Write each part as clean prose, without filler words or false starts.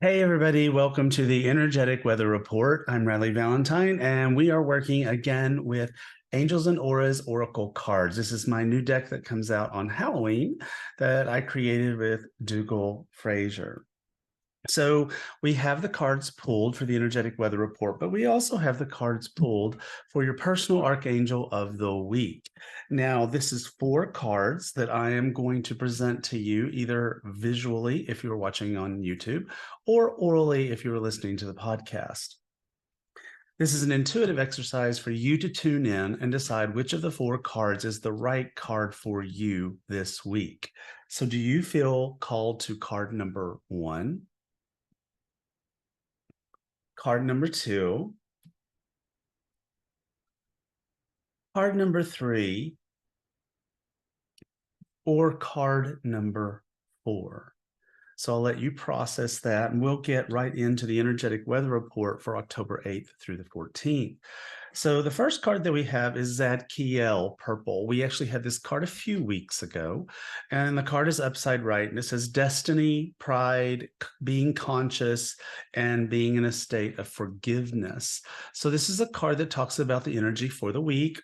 Hey, everybody, welcome to the Energetic Weather Report. I'm Riley Valentine, and we are working again with Angels and Auras Oracle cards. This is my new deck that comes out on Halloween that I created with Dougal Fraser. So we have the cards pulled for the Energetic Weather Report, but we also have the cards pulled for your personal Archangel of the week. Now, this is 4 cards that I am going to present to you either visually if you're watching on YouTube or orally if you're listening to the podcast. This is an intuitive exercise for you to tune in and decide which of the 4 cards is the right card for you this week. So do you feel called to card number 1? Card number 2, card number 3, or card number 4. So I'll let you process that, and we'll get right into the energetic weather report for October 8th through the 14th. So the first card that we have is Zadkiel Purple. We actually had this card a few weeks ago, and the card is upside right, and it says destiny, pride, being conscious, and being in a state of forgiveness. So this is a card that talks about the energy for the week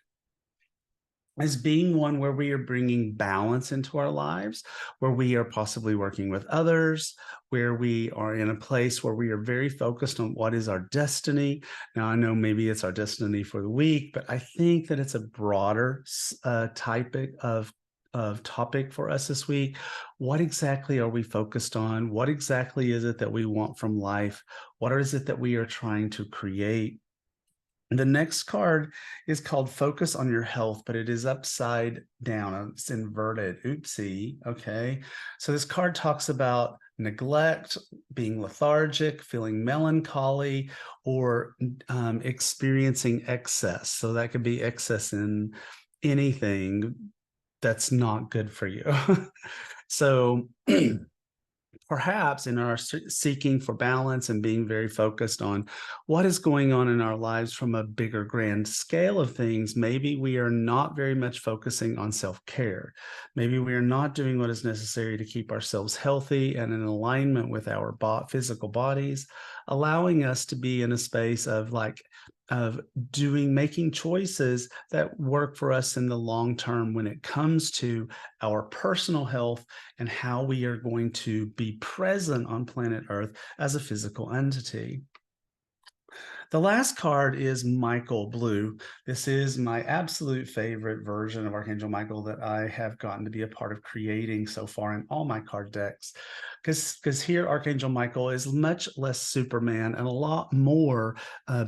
as being one where we are bringing balance into our lives, where we are possibly working with others, where we are in a place where we are very focused on what is our destiny. Now, I know maybe it's our destiny for the week, but I think that it's a broader type of topic for us this week. What exactly are we focused on? What exactly is it that we want from life? What is it that we are trying to create? The next card is called Focus on Your Health, but it is upside down. It's inverted. Oopsie. Okay. So this card talks about neglect, being lethargic, feeling melancholy, or experiencing excess. So that could be excess in anything that's not good for you. So perhaps in our seeking for balance and being very focused on what is going on in our lives from a bigger grand scale of things, maybe we are not very much focusing on self-care. Maybe we are not doing what is necessary to keep ourselves healthy and in alignment with our physical bodies, allowing us to be in a space of making choices that work for us in the long term when it comes to our personal health and how we are going to be present on planet Earth as a physical entity. The last card is Michael Blue. This is my absolute favorite version of Archangel Michael that I have gotten to be a part of creating so far in all my card decks. Because here Archangel Michael is much less Superman and a lot more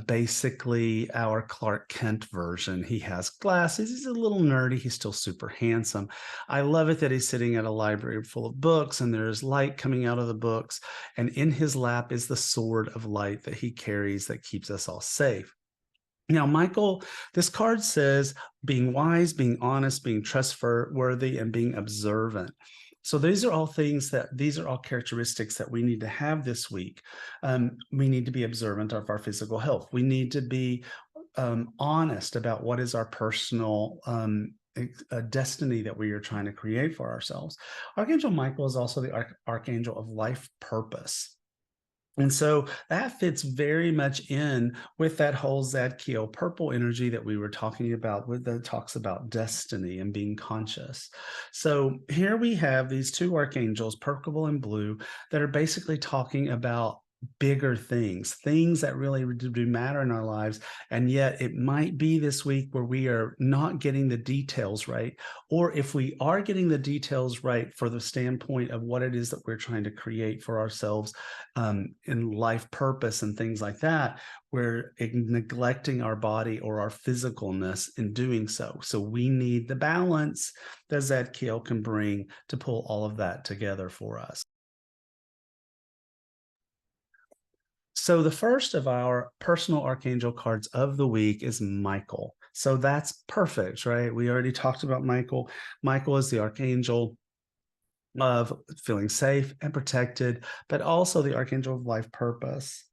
basically our Clark Kent version. He has glasses. He's a little nerdy. He's still super handsome. I love it that he's sitting at a library full of books and there's light coming out of the books. And in his lap is the sword of light that he carries that keeps us all safe. Now, Michael, this card says being wise, being honest, being trustworthy, and being observant. So these are all characteristics that we need to have this week. We need to be observant of our physical health. We need to be honest about what is our personal destiny that we are trying to create for ourselves. Archangel Michael is also the archangel of life purpose. And so that fits very much in with that whole Zadkiel purple energy that we were talking about, that talks about destiny and being conscious. So here we have these 2 archangels, purple and blue, that are basically talking about bigger things that really do matter in our lives. And yet it might be this week where we are not getting the details right. Or if we are getting the details right for the standpoint of what it is that we're trying to create for ourselves in life purpose and things like that, we're neglecting our body or our physicalness in doing so. So we need the balance that Zadkiel can bring to pull all of that together for us. So the first of our personal archangel cards of the week is Michael. So that's perfect, right? We already talked about Michael. Michael is the archangel of feeling safe and protected, but also the archangel of life purpose.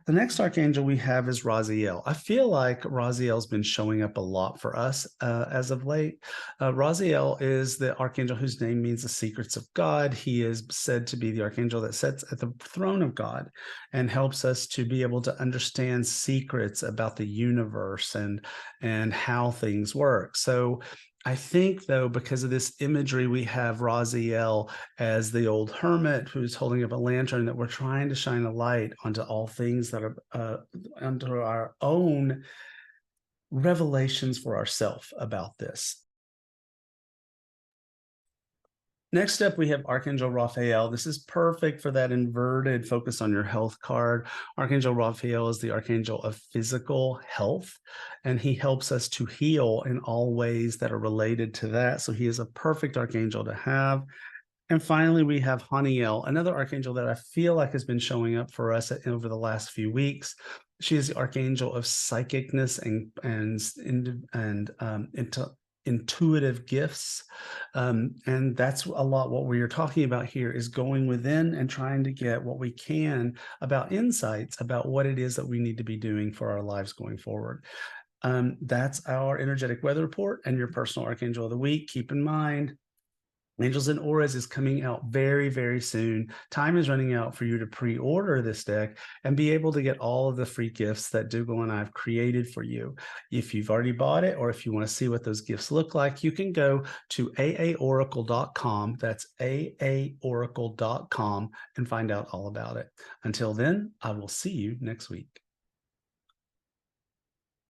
The next archangel we have is Raziel. I feel like Raziel's been showing up a lot for us as of late. Raziel is the archangel whose name means the secrets of God. He is said to be the archangel that sits at the throne of God and helps us to be able to understand secrets about the universe and how things work. So I think, though, because of this imagery, we have Raziel as the old hermit who's holding up a lantern, that we're trying to shine a light onto all things that are under our own revelations for ourselves about this. Next up, we have Archangel Raphael. This is perfect for that inverted focus on your health card. Archangel Raphael is the archangel of physical health, and he helps us to heal in all ways that are related to that. So he is a perfect archangel to have. And finally, we have Haniel, another archangel that I feel like has been showing up for us over the last few weeks. She is the archangel of psychicness and intuitive gifts, and that's a lot what we are talking about here, is going within and trying to get what we can about insights about what it is that we need to be doing for our lives going forward. That's our energetic weather report and your personal archangel of the week. Keep in mind, Angels and Auras is coming out very, very soon. Time is running out for you to pre-order this deck and be able to get all of the free gifts that Dougal and I have created for you. If you've already bought it, or if you want to see what those gifts look like, you can go to aaoracle.com. That's aaoracle.com and find out all about it. Until then, I will see you next week.